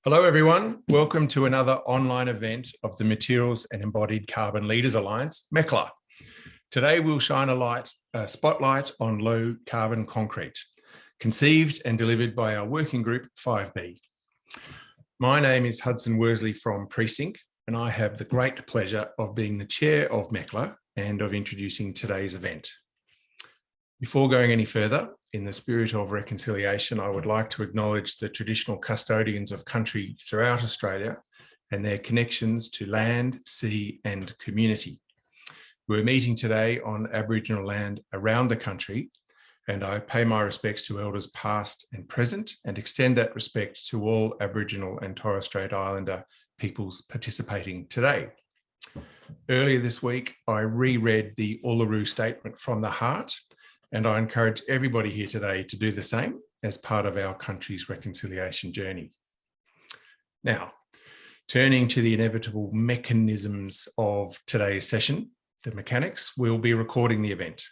Hello, everyone. Welcome to another online event of the Materials and Embodied Carbon Leaders Alliance, MECLA. Today, we'll shine a spotlight on low carbon concrete, conceived and delivered by our working group 5B. My name is Hudson Worsley from Precinct, and I have the great pleasure of being the chair of MECLA and of introducing today's event. Before going any further, in the spirit of reconciliation, I would like to acknowledge the traditional custodians of country throughout Australia and their connections to land, sea and community. We're meeting today on Aboriginal land around the country, and I pay my respects to elders past and present and extend that respect to all Aboriginal and Torres Strait Islander peoples participating today. Earlier this week, I reread the Uluru Statement from the Heart, and I encourage everybody here today to do the same as part of our country's reconciliation journey. Now, turning to the inevitable mechanisms of today's session, the mechanics, we'll be recording the event.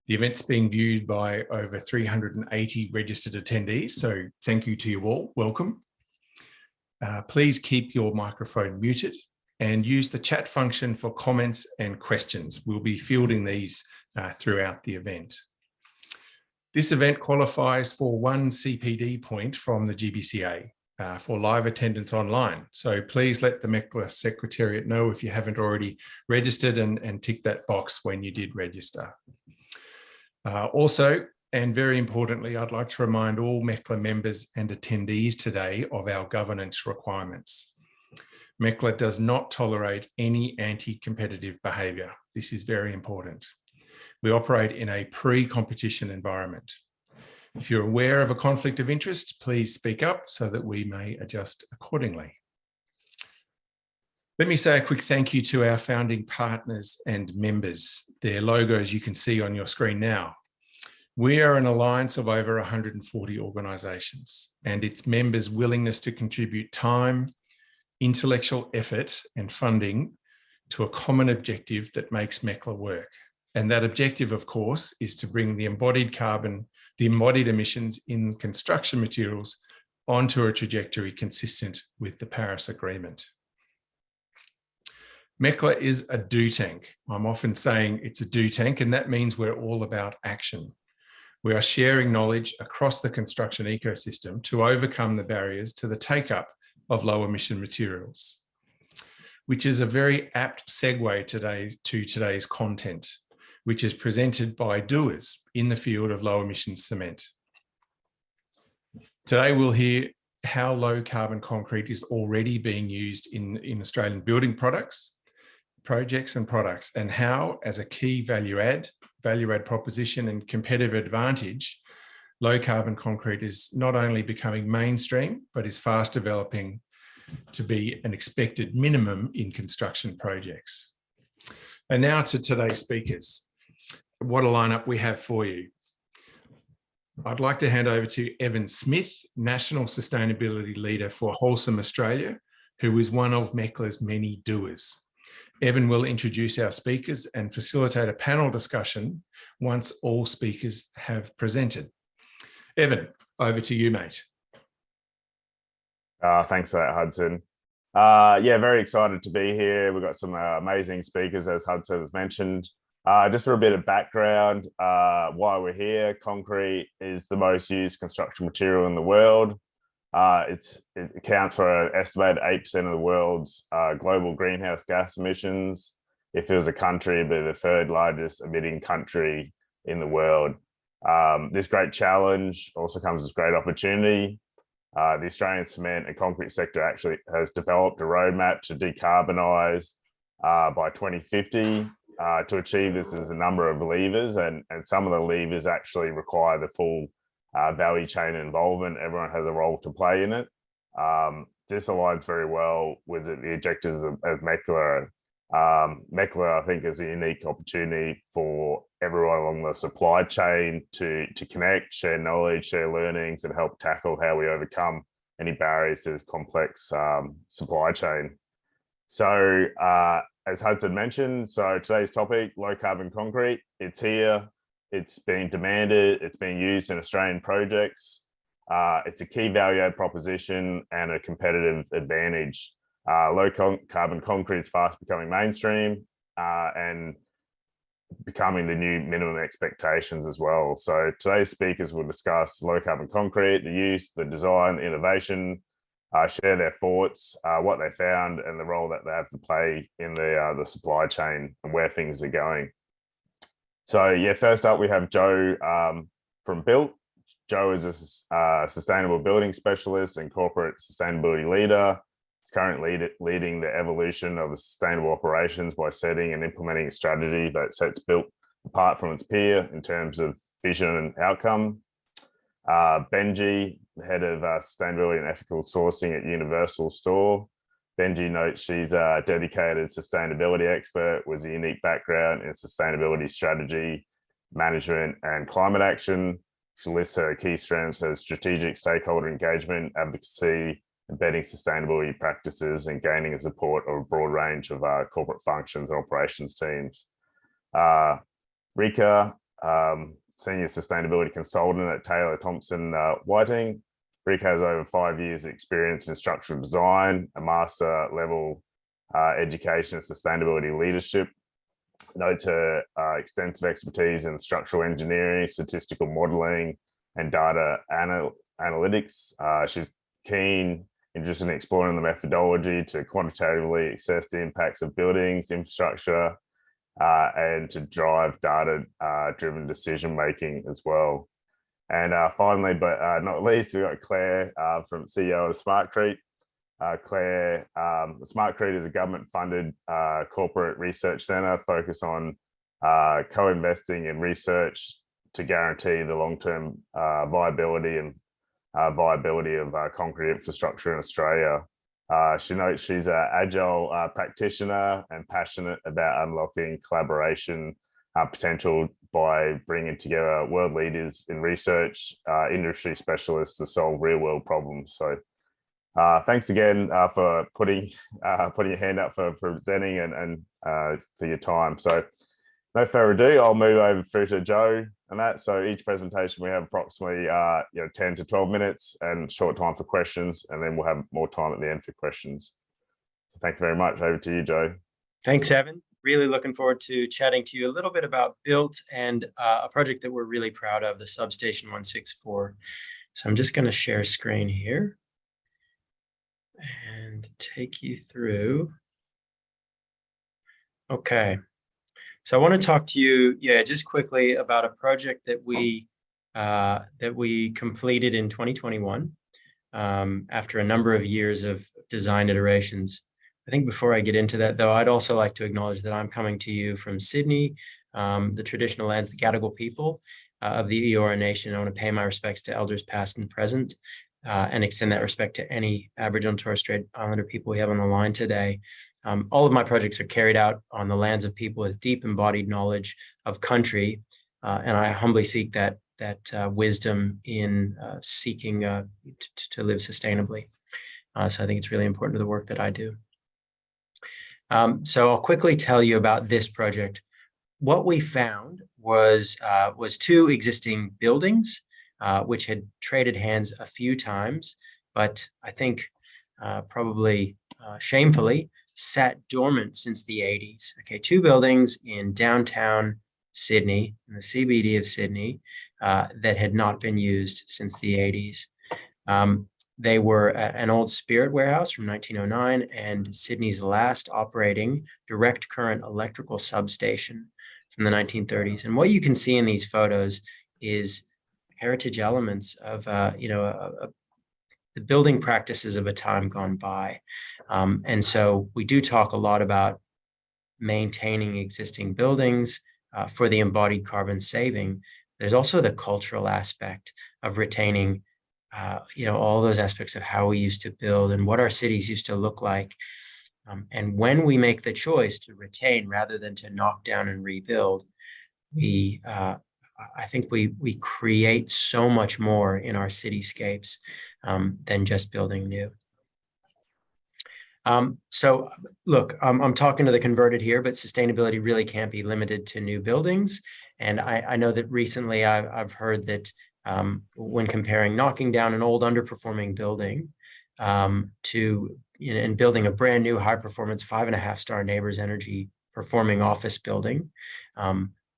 The event's being viewed by over 380 registered attendees, so thank you to you all, welcome. Please keep your microphone muted and use the chat function for comments and questions. We'll be fielding these throughout the event. This event qualifies for one CPD point from the GBCA for live attendance online. So please let the MECLA Secretariat know if you haven't already registered and tick that box when you did register. Also, and very importantly, I'd like to remind all MECLA members and attendees today of our governance requirements. MECLA does not tolerate any anti-competitive behaviour. This is very important. We operate in a pre-competition environment. If you're aware of a conflict of interest, please speak up so that we may adjust accordingly. Let me say a quick thank you to our founding partners and members. Their logos you can see on your screen now. We are an alliance of over 140 organisations, and its members' willingness to contribute time, intellectual effort and funding to a common objective that makes MECLA work. And that objective, of course, is to bring the embodied emissions in construction materials onto a trajectory consistent with the Paris Agreement. MECLA is a do tank. I'm often saying it's a do tank, and that means we're all about action. We are sharing knowledge across the construction ecosystem to overcome the barriers to the take-up of low emission materials, which is a very apt segue to today's content, which is presented by doers in the field of low emission cement. Today, we'll hear how low carbon concrete is already being used in Australian building projects and products, and how, as a key value add proposition and competitive advantage, low carbon concrete is not only becoming mainstream, but is fast developing to be an expected minimum in construction projects. And now to today's speakers. What a lineup we have for you. I'd like to hand over to Evan Smith, National Sustainability Leader for Wholesome Australia, who is one of MECLA's many doers. Evan will introduce our speakers and facilitate a panel discussion once all speakers have presented. Evan, over to you, mate. Thanks for that, Hudson. Yeah, very excited to be here. We've got some amazing speakers, as Hudson has mentioned. Just for a bit of background, why we're here: concrete is the most used construction material in the world. It accounts for an estimated 8% of the world's global greenhouse gas emissions. If it was a country, it'd be the third largest emitting country in the world. This great challenge also comes as great opportunity. The Australian cement and concrete sector actually has developed a roadmap to decarbonise by 2050. To achieve this, there's a number of levers, and some of the levers actually require the full value chain involvement. Everyone has a role to play in it. This aligns very well with the objectives of MECLA. MECLA, I think, is a unique opportunity for everyone along the supply chain to connect, share knowledge, share learnings, and help tackle how we overcome any barriers to this complex supply chain. So, as Hudson mentioned, so today's topic, low carbon concrete, it's here, it's being demanded, it's being used in Australian projects. It's a key value add proposition and a competitive advantage. Low carbon concrete is fast becoming mainstream and becoming the new minimum expectations as well. So today's speakers will discuss low carbon concrete, the use, the design, the innovation, share their thoughts, what they found, and the role that they have to play in the supply chain and where things are going. So yeah, first up we have Joe from Built. Joe is a sustainable building specialist and corporate sustainability leader. He's currently leading the evolution of sustainable operations by setting and implementing a strategy that sets Built apart from its peer in terms of vision and outcome. Benji, the head of sustainability and ethical sourcing at Universal Store. Benji notes she's a dedicated sustainability expert with a unique background in sustainability strategy, management, and climate action. She lists her key strengths as strategic stakeholder engagement, advocacy, embedding sustainability practices, and gaining the support of a broad range of corporate functions and operations teams. Rika, senior sustainability consultant at Taylor Thompson Whiting. Rika has over 5 years experience in structural design, a master level education in sustainability leadership. Notes her extensive expertise in structural engineering, statistical modeling, and data analytics. She's keen, interested in exploring the methodology to quantitatively assess the impacts of buildings, infrastructure, and to drive data-driven decision-making as well. And finally, but not least, we've got Claire from CEO of Smartcrete. Claire, Smartcrete is a government-funded corporate research centre focused on co-investing in research to guarantee the long-term viability and viability of concrete infrastructure in Australia. She notes she's an agile practitioner and passionate about unlocking collaboration potential by bringing together world leaders in research, industry specialists to solve real-world problems. So thanks again for putting your hand up for presenting and for your time. So no further ado, I'll move over through to Joe and that. So each presentation we have approximately 10 to 12 minutes and short time for questions, and then we'll have more time at the end for questions. So thank you very much. Over to you, Joe. Thanks, Evan. Really looking forward to chatting to you a little bit about Built and a project that we're really proud of, the Substation 164. So I'm just going to share screen here and take you through. Okay. So I want to talk to you, just quickly about a project that we completed in 2021 after a number of years of design iterations. I think before I get into that, though, I'd also like to acknowledge that I'm coming to you from Sydney, the traditional lands, the Gadigal people of the Eora Nation. I want to pay my respects to elders past and present and extend that respect to any Aboriginal and Torres Strait Islander people we have on the line today. All of my projects are carried out on the lands of people with deep embodied knowledge of country, and I humbly seek that wisdom in seeking to live sustainably. So I think it's really important to the work that I do. So I'll quickly tell you about this project. What we found was two existing buildings, which had traded hands a few times, but I think probably shamefully sat dormant since the 80s. Okay, two buildings in downtown Sydney, in the CBD of Sydney, that had not been used since the 80s. They were an old Spirit warehouse from 1909 and Sydney's last operating direct current electrical substation from the 1930s. And what you can see in these photos is heritage elements of, the building practices of a time gone by. And so we do talk a lot about maintaining existing buildings for the embodied carbon saving. There's also the cultural aspect of retaining all those aspects of how we used to build and what our cities used to look like. And when we make the choice to retain rather than to knock down and rebuild, I think we create so much more in our cityscapes than just building new. So look, I'm talking to the converted here, but sustainability really can't be limited to new buildings. And I know that recently I've heard that when comparing knocking down an old underperforming building and building a brand new high performance 5.5-star Neighbors Energy performing office building,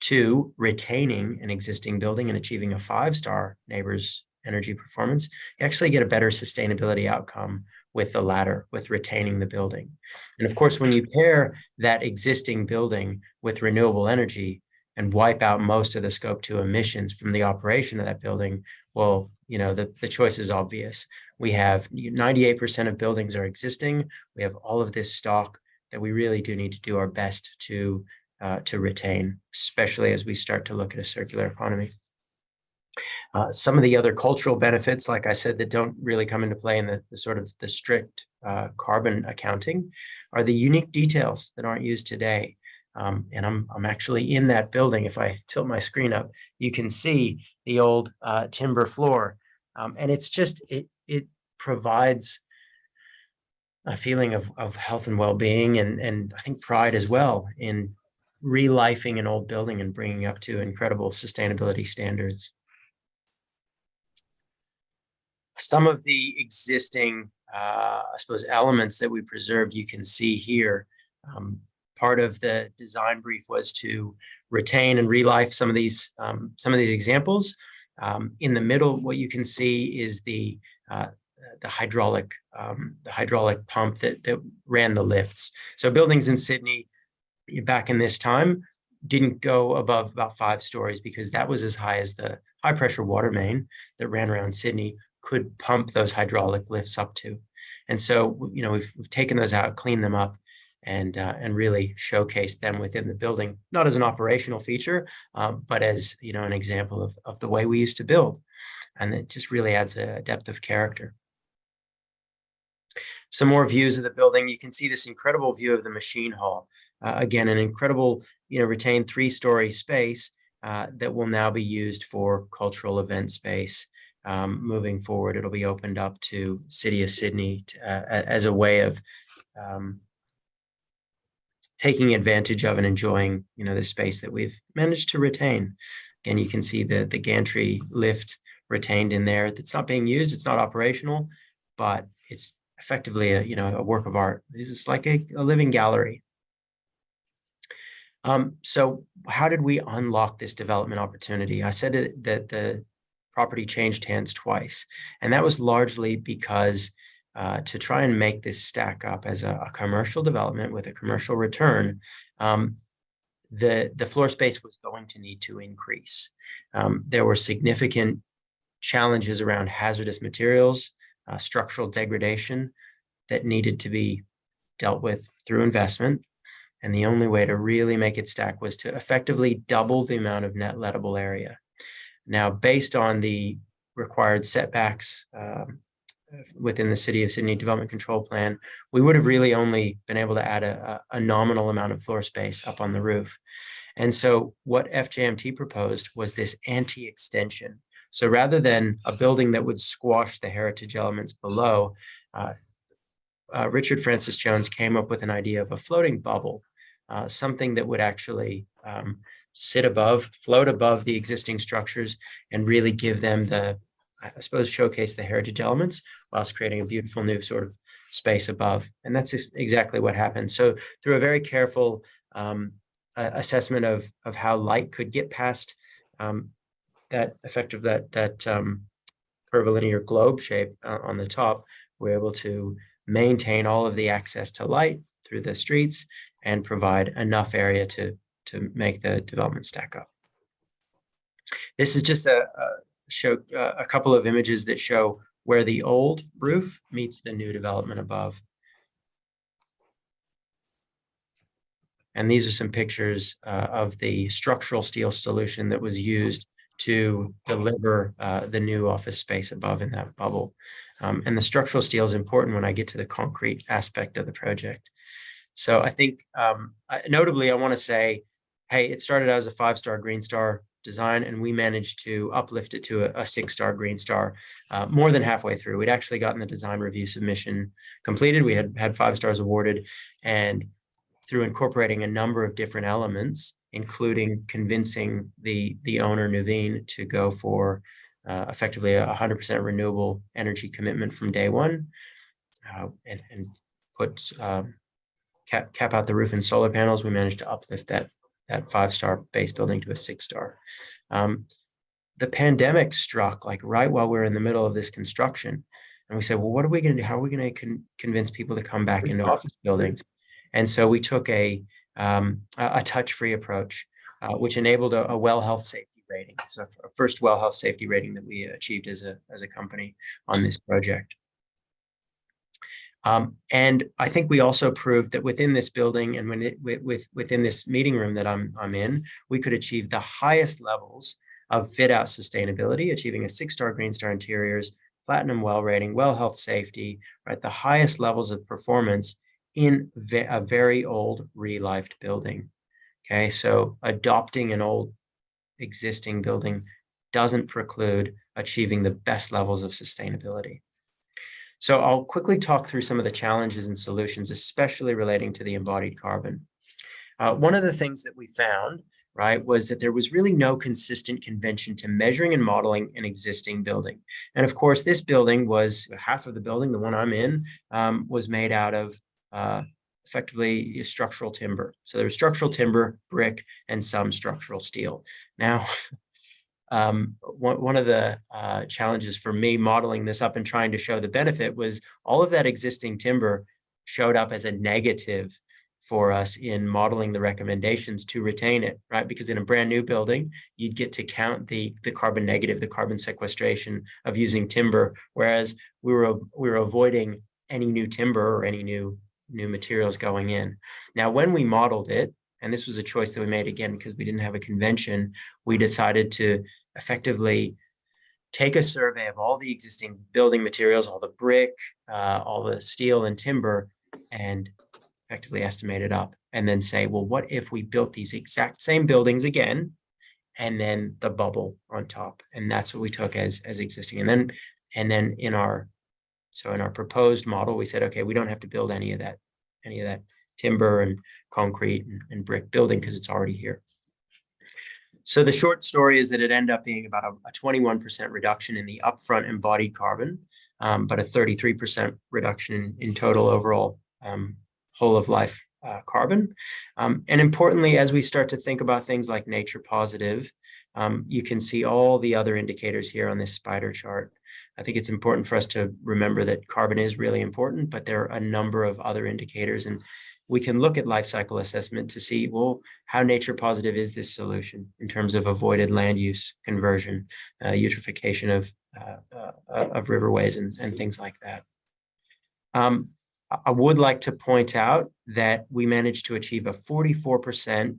to retaining an existing building and achieving a 5-star Neighbors Energy performance. You actually get a better sustainability outcome with the latter, with retaining the building. And of course, when you pair that existing building with renewable energy and wipe out most of the scope 2 emissions from the operation of that building, well, the choice is obvious. We have 98% of buildings are existing. We have all of this stock that we really do need to do our best to retain, especially as we start to look at a circular economy. Some of the other cultural benefits, like I said, that don't really come into play in the strict carbon accounting, are the unique details that aren't used today. And I'm actually in that building. If I tilt my screen up, you can see the old timber floor, and it's just it provides a feeling of health and well-being, and I think pride as well in relifing an old building and bringing up to incredible sustainability standards. Some of the existing, I suppose, elements that we preserved, you can see here. Part of the design brief was to retain and relife some of these examples. In the middle, what you can see is the hydraulic pump that ran the lifts. So buildings in Sydney back in this time didn't go above about 5 stories, because that was as high as the high pressure water main that ran around Sydney could pump those hydraulic lifts up to. And so, we've taken those out, cleaned them up, and really showcased them within the building, not as an operational feature, but as, an example of the way we used to build. And it just really adds a depth of character. Some more views of the building. You can see this incredible view of the machine hall. Again, an incredible, retained 3-story space that will now be used for cultural event space. Moving forward, it'll be opened up to City of Sydney as a way of taking advantage of and enjoying, the space that we've managed to retain. Again, you can see the gantry lift retained in there. That's not being used. It's not operational, but it's effectively a work of art. This is like a living gallery. So how did we unlock this development opportunity? I said that the property changed hands twice, and that was largely because to try and make this stack up as a commercial development with a commercial return, the floor space was going to need to increase. There were significant challenges around hazardous materials, structural degradation that needed to be dealt with through investment. And the only way to really make it stack was to effectively double the amount of net lettable area. Now, based on the required setbacks within the City of Sydney Development Control Plan, we would have really only been able to add a nominal amount of floor space up on the roof. And so what FJMT proposed was this anti-extension. So rather than a building that would squash the heritage elements below, Richard Francis Jones came up with an idea of a floating bubble, something that would actually float above the existing structures and really give them showcase the heritage elements whilst creating a beautiful new sort of space above. And that's exactly what happened. So through a very careful assessment of how light could get past that curvilinear globe shape on the top, we're able to maintain all of the access to light through the streets and provide enough area to make the development stack up. This is just a couple of images that show where the old roof meets the new development above. And these are some pictures of the structural steel solution that was used to deliver the new office space above in that bubble. And the structural steel is important when I get to the concrete aspect of the project. So I think, notably, I want to say, hey, it started out as a 5-star Green Star design, and we managed to uplift it to a 6-star Green Star more than halfway through. We'd actually gotten the design review submission completed. We had 5 stars awarded, and through incorporating a number of different elements, including convincing the owner, Nuveen, to go for effectively 100% renewable energy commitment from day one, and put cap out the roof in solar panels. We managed to uplift that 5-star base building to a 6-star. The pandemic struck like right while we were in the middle of this construction. And we said, well, what are we going to do? How are we going to convince people to come back into office buildings? And so we took a touch-free approach, which enabled a well health safety rating. So a first well health safety rating that we achieved as a company on this project. And I think we also proved that within this building and within this meeting room that I'm in, we could achieve the highest levels of fit out sustainability, achieving a 6-star Green Star Interiors, Platinum Well rating, well health safety, right? The highest levels of performance in a very old re-lifed building. Okay, so adopting an old existing building doesn't preclude achieving the best levels of sustainability. So I'll quickly talk through some of the challenges and solutions, especially relating to the embodied carbon. One of the things that we found, right, was that there was really no consistent convention to measuring and modeling an existing building. And of course, this building was half of the building, the one I'm in, was made out of effectively structural timber. So there was structural timber, brick, and some structural steel. Now, one of the challenges for me modeling this up and trying to show the benefit was all of that existing timber showed up as a negative for us in modeling the recommendations to retain it, right? Because in a brand new building, you'd get to count the carbon negative, the carbon sequestration of using timber, whereas we were avoiding any new timber or any new materials going in. Now, when we modeled it, and this was a choice that we made again because we didn't have a convention, we decided to effectively take a survey of all the existing building materials, all the brick, all the steel and timber, and effectively estimate it up, and then say, well, what if we built these exact same buildings again, and then the bubble on top? And that's what we took as existing. And then in our proposed model, we said, okay, we don't have to build any of that timber and concrete and brick building because it's already here. So the short story is that it ended up being about a 21% reduction in the upfront embodied carbon, but a 33% reduction in total overall whole of life carbon. And importantly, as we start to think about things like nature positive, you can see all the other indicators here on this spider chart. I think it's important for us to remember that carbon is really important, but there are a number of other indicators, and we can look at life cycle assessment to see, well, how nature positive is this solution in terms of avoided land use conversion, eutrophication of riverways and things like that. I would like to point out that we managed to achieve a 44%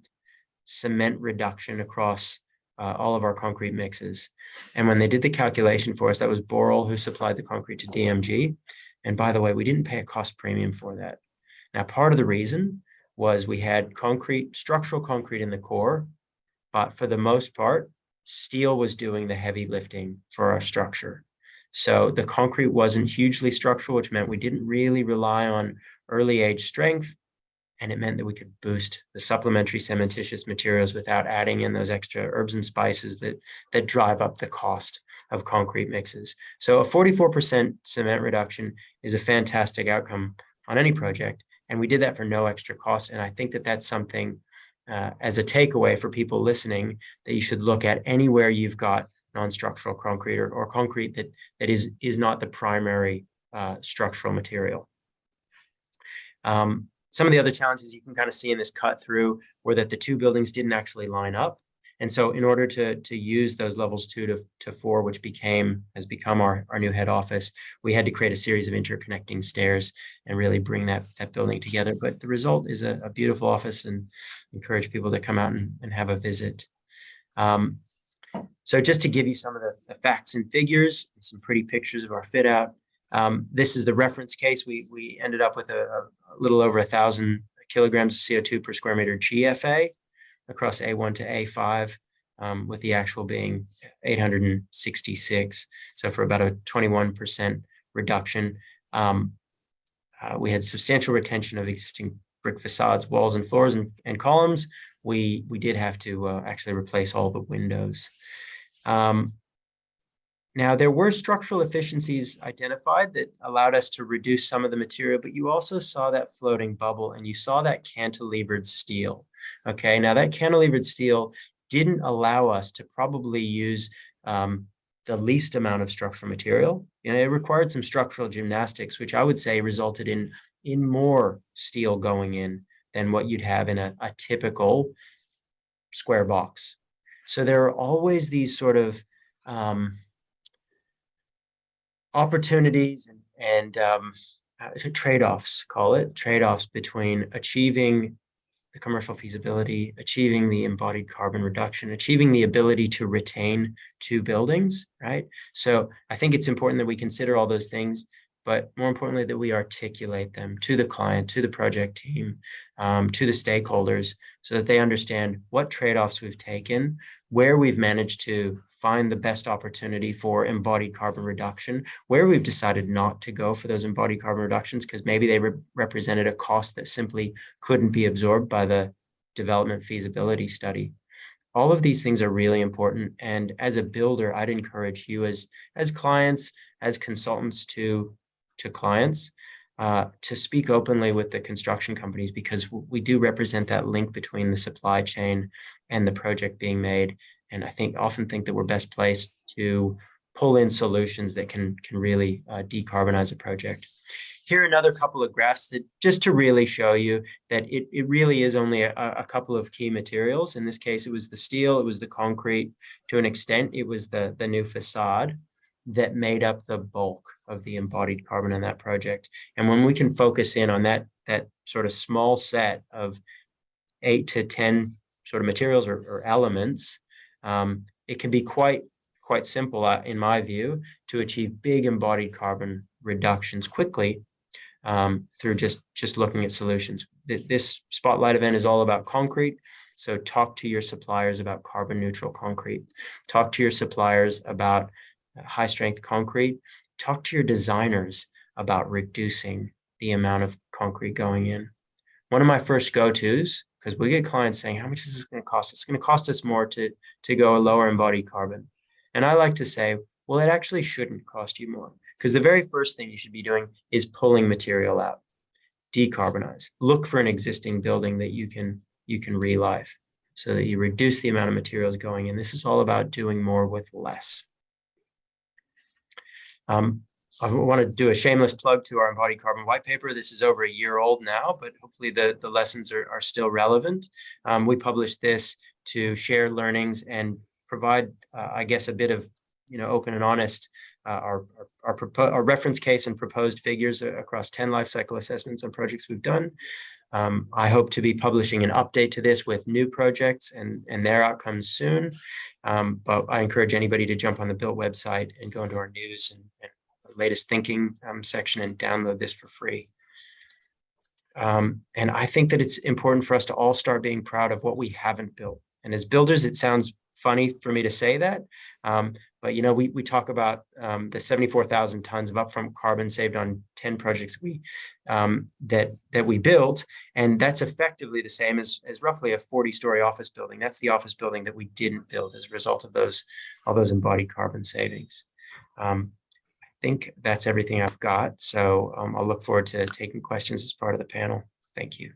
cement reduction across all of our concrete mixes. And when they did the calculation for us, that was Boral who supplied the concrete to DMG. And by the way, we didn't pay a cost premium for that. Now, part of the reason was we had structural concrete in the core, but for the most part, steel was doing the heavy lifting for our structure. So the concrete wasn't hugely structural, which meant we didn't really rely on early age strength. And it meant that we could boost the supplementary cementitious materials without adding in those extra herbs and spices that drive up the cost of concrete mixes. So a 44% cement reduction is a fantastic outcome on any project. And we did that for no extra cost. And I think that that's something as a takeaway for people listening that you should look at anywhere you've got non-structural concrete or concrete that is not the primary structural material. Some of the other challenges you can kind of see in this cut through were that the two buildings didn't actually line up. And so in order to use those levels 2 to 4, which has become our new head office, we had to create a series of interconnecting stairs and really bring that building together. But the result is a beautiful office, and encourage people to come out and have a visit. So just to give you some of the facts and figures, and some pretty pictures of our fit out. This is the reference case. We ended up with a little over 1,000 kilograms of CO2 per square meter GFA across A1 to A5, with the actual being 866. So for about a 21% reduction. We had substantial retention of existing brick facades, walls, and floors and columns. We did have to actually replace all the windows. Now, there were structural efficiencies identified that allowed us to reduce some of the material, but you also saw that floating bubble and you saw that cantilevered steel. Okay, now that cantilevered steel didn't allow us to probably use the least amount of structural material. You know, it required some structural gymnastics, which I would say resulted in more steel going in than what you'd have in a typical square box. So there are always these sort of opportunities and trade-offs, call it trade-offs between achieving the commercial feasibility, achieving the embodied carbon reduction, achieving the ability to retain two buildings, right? So I think it's important that we consider all those things, but more importantly, that we articulate them to the client, to the project team, to the stakeholders, so that they understand what trade-offs we've taken, where we've managed to find the best opportunity for embodied carbon reduction, where we've decided not to go for those embodied carbon reductions because maybe they represented a cost that simply couldn't be absorbed by the development feasibility study. All of these things are really important. And as a builder, I'd encourage you as clients, as consultants to clients, to speak openly with the construction companies, because we do represent that link between the supply chain and the project being made. And I often think that we're best placed to pull in solutions that can really decarbonize a project. Here are another couple of graphs that just to really show you that it really is only a couple of key materials. In this case, it was the steel, it was the concrete. To an extent, it was the new facade that made up the bulk of the embodied carbon in that project. And when we can focus in on that sort of small set of 8 to 10 sort of materials or elements, it can be quite simple, in my view, to achieve big embodied carbon reductions quickly through just looking at solutions. This spotlight event is all about concrete. So talk to your suppliers about carbon neutral concrete. Talk to your suppliers about high strength concrete. Talk to your designers about reducing the amount of concrete going in. One of my first go-tos, because we get clients saying, how much is this going to cost? It's going to cost us more to go a lower embodied carbon. And I like to say, well, it actually shouldn't cost you more, because the very first thing you should be doing is pulling material out, decarbonize, look for an existing building that you can relive so that you reduce the amount of materials going in. This is all about doing more with less. I want to do a shameless plug to our embodied carbon white paper. This is over a year old now, but hopefully the lessons are still relevant. We published this to share learnings and provide, I guess, a bit of open and honest our reference case and proposed figures across 10 life cycle assessments on projects we've done. I hope to be publishing an update to this with new projects and their outcomes soon. But I encourage anybody to jump on the BILT website and go into our news and latest thinking section and download this for free. And I think that it's important for us to all start being proud of what we haven't built. And as builders, it sounds funny for me to say that, but we talk about the 74,000 tons of upfront carbon saved on 10 projects that we built, and that's effectively the same as roughly a 40-story office building. That's the office building that we didn't build as a result of all those embodied carbon savings. I think that's everything I've got. So I'll look forward to taking questions as part of the panel. Thank you.